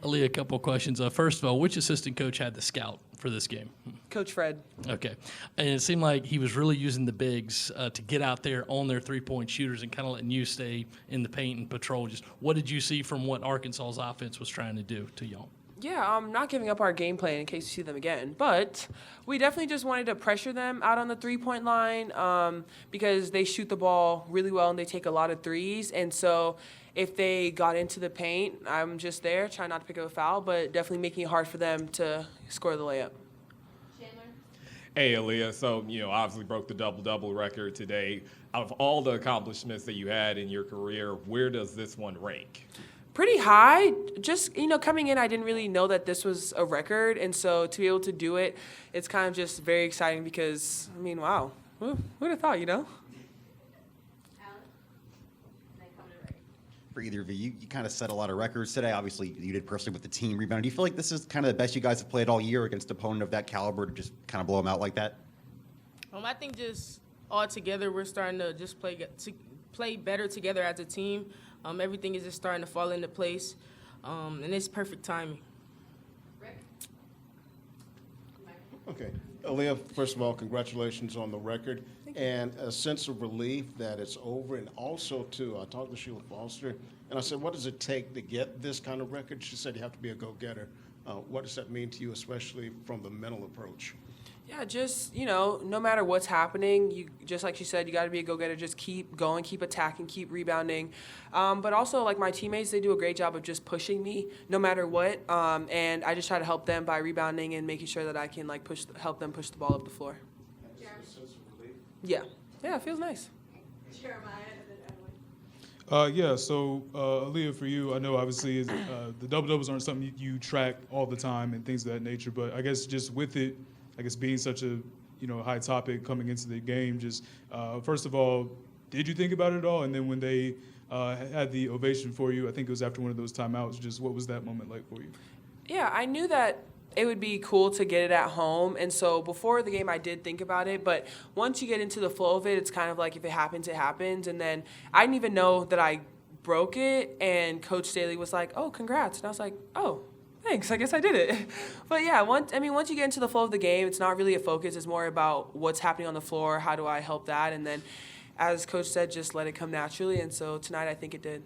Aliyah, a couple of questions. First of all, which assistant coach had the scout for this game? Coach Fred. Okay. And it seemed like he was really using the bigs to get out there on their three-point shooters and kind of letting you stay in the paint and patrol. Just what did you see from what Arkansas's offense was trying to do to y'all? Yeah, I'm not giving up our game plan in case you see them again. But we definitely just wanted to pressure them out on the three-point line because they shoot the ball really well and they take a lot of threes. And so if they got into the paint, I'm just there trying not to pick up a foul, but definitely making it hard for them to score the layup. Hey, Aliyah. So, obviously broke the double-double record today. Out of all the accomplishments that you had in your career, where does this one rank? Pretty high. Just, coming in, I didn't really know that this was a record. And so to be able to do it, it's kind of just very exciting because, wow. Who would have thought, For either of you, you kind of set a lot of records today. Obviously, you did personally with the team rebound. Do you feel like this is kind of the best you guys have played all year against an opponent of that caliber to just kind of blow them out like that? I think just all together we're starting to just play better together as a team. Everything is just starting to fall into place, and it's perfect timing. Okay. Aliyah, first of all, congratulations on the record and a sense of relief that it's over. And also, too, I talked to Sheila Foster, and I said, what does it take to get this kind of record? She said you have to be a go-getter. What does that mean to you, especially from the mental approach? Yeah, just, no matter what's happening, just like she said, you got to be a go-getter. Just keep going, keep attacking, keep rebounding. But also, like my teammates, they do a great job of just pushing me no matter what. And I just try to help them by rebounding and making sure that I can, help them push the ball up the floor. Yeah. Yeah, it feels nice. So Aliyah, for you, I know obviously the double-doubles aren't something you track all the time and things of that nature, but I guess just with it, being such a high topic coming into the game, just first of all, did you think about it at all? And then when they had the ovation for you, I think it was after one of those timeouts, just what was that moment like for you? Yeah, I knew that it would be cool to get it at home. And so before the game, I did think about it. But once you get into the flow of it, it's kind of like if it happens, it happens. And then I didn't even know that I broke it. And Coach Staley was like, oh, congrats. And I was like, oh, thanks. I guess I did it. But yeah, once you get into the flow of the game, it's not really a focus. It's more about what's happening on the floor. How do I help that? And then, as Coach said, just let it come naturally. And so tonight, I think it did.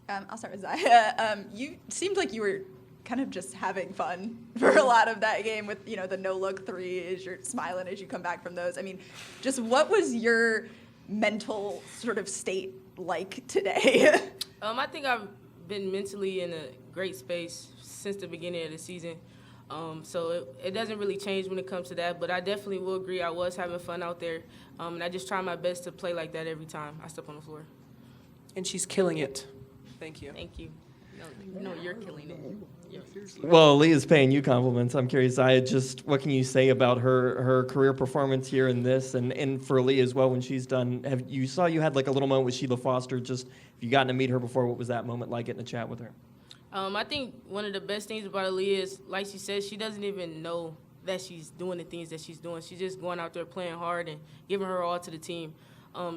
I'll start with Zia. You seemed like you were kind of just having fun for a lot of that game with, the no-look threes. You're smiling as you come back from those. Just what was your mental sort of state like today? I think I've been mentally in a great space since the beginning of the season. So it doesn't really change when it comes to that, but I definitely will agree I was having fun out there, and I just try my best to play like that every time I step on the floor. And she's killing it. Thank you. Thank you. No, you're killing it. Yeah. Well, Leah's paying you compliments. I'm curious, what can you say about her career performance here in this, and for Leah as well when she's done? You had like a little moment with Sheila Foster. Just if you gotten to meet her before, what was that moment like getting to chat with her? I think one of the best things about Aliyah is, like she said, she doesn't even know that she's doing the things that she's doing. She's just going out there playing hard and giving her all to the team.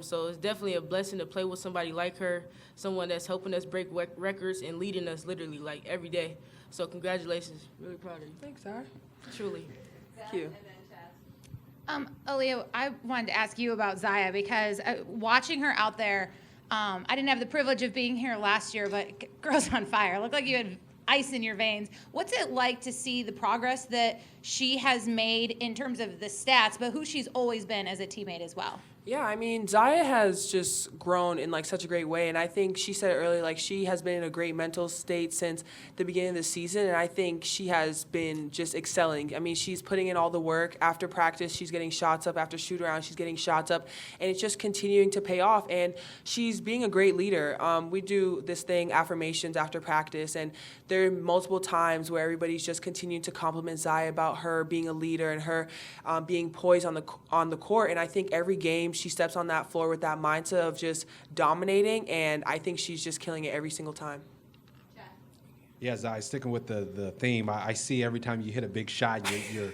So it's definitely a blessing to play with somebody like her, someone that's helping us break records and leading us literally like every day. So congratulations. Really proud of you. Thanks, Sarah. Truly. Thank you. Aliyah, I wanted to ask you about Zia because watching her out there, I didn't have the privilege of being here last year, but girl's on fire. Looked like you had ice in your veins. What's it like to see the progress that she has made in terms of the stats, but who she's always been as a teammate as well? Yeah, Zia has just grown in such a great way, and I think she said it earlier, she has been in a great mental state since the beginning of the season, and I think she has been just excelling. She's putting in all the work. After practice, she's getting shots up. After shoot around, she's getting shots up, and it's just continuing to pay off, and she's being a great leader. We do this thing, affirmations after practice, and there are multiple times where everybody's just continuing to compliment Zia about her being a leader and her being poised on the court, and I think every game she steps on that floor with that mindset of just dominating, and I think she's just killing it every single time. Yeah, Zai, sticking with the theme, I see every time you hit a big shot, you're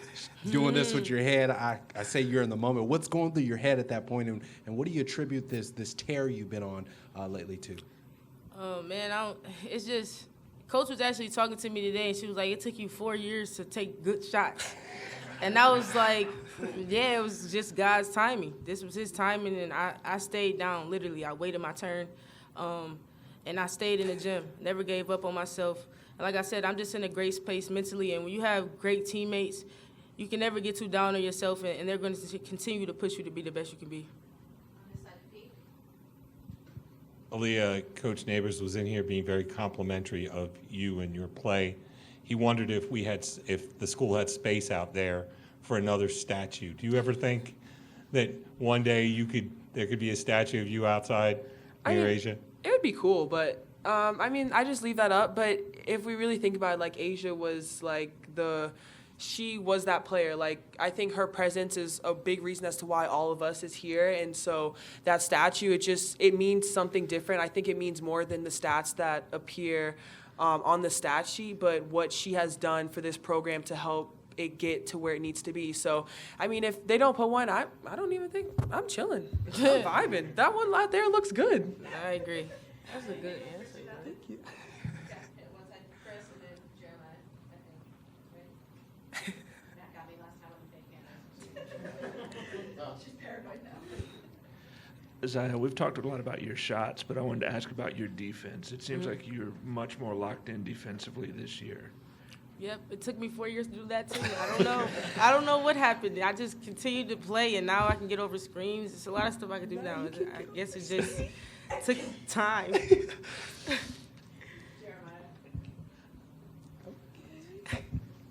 doing this with your head. I say you're in the moment. What's going through your head at that point, and what do you attribute this tear you've been on lately to? Oh, man, it's just Coach was actually talking to me today, and she was like, it took you 4 years to take good shots. And I was like, yeah, it was just God's timing. This was his timing, and I stayed down, literally. I waited my turn, and I stayed in the gym. Never gave up on myself. And like I said, I'm just in a great space mentally, and when you have great teammates, you can never get too down on yourself, and they're going to continue to push you to be the best you can be. Aliyah, Coach Neighbors was in here being very complimentary of you and your play. He wondered if the school had space out there for another statue. Do you ever think that one day there could be a statue of you outside near Asia? It would be cool, but I just leave that up. But if we really think about it, like Asia was like she was that player. Like, I think her presence is a big reason as to why all of us is here. And so that statue, it means something different. I think it means more than the stats that appear on the stat sheet, but what she has done for this program to help it get to where it needs to be. So, I mean, if they don't put one, I don't even think, I'm chilling. I'm vibing. That one out there looks good. I agree. That's a good answer. Thank you. Zia, we've talked a lot about your shots, but I wanted to ask about your defense. It seems like you're much more locked in defensively this year. Yep, it took me 4 years to do that too. I don't know. I don't know what happened. I just continued to play, and now I can get over screens. There's a lot of stuff I can do now. I guess it just took time.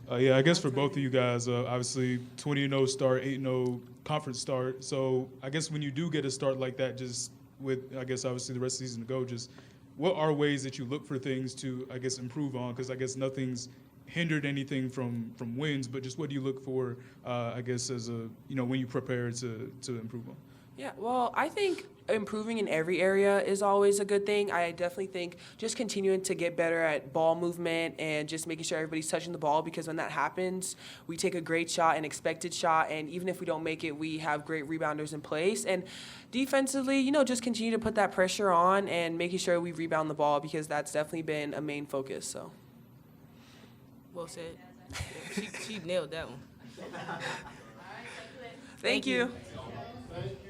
Yeah, I guess for both of you guys, obviously 20-0 start, 8-0 conference start. So I guess when you do get a start like that, just with, I guess, obviously the rest of the season to go, just what are ways that you look for things to, I guess, improve on? Because I guess nothing's hindered anything from wins, but just what do you look for, I guess, as when you prepare to improve on? Yeah, well, I think improving in every area is always a good thing. I definitely think just continuing to get better at ball movement and just making sure everybody's touching the ball, because when that happens, we take a great shot, an expected shot, and even if we don't make it, we have great rebounders in place. And defensively, just continue to put that pressure on and making sure we rebound the ball, because that's definitely been a main focus. So, Well said. She nailed that one. Thank you. Thank you.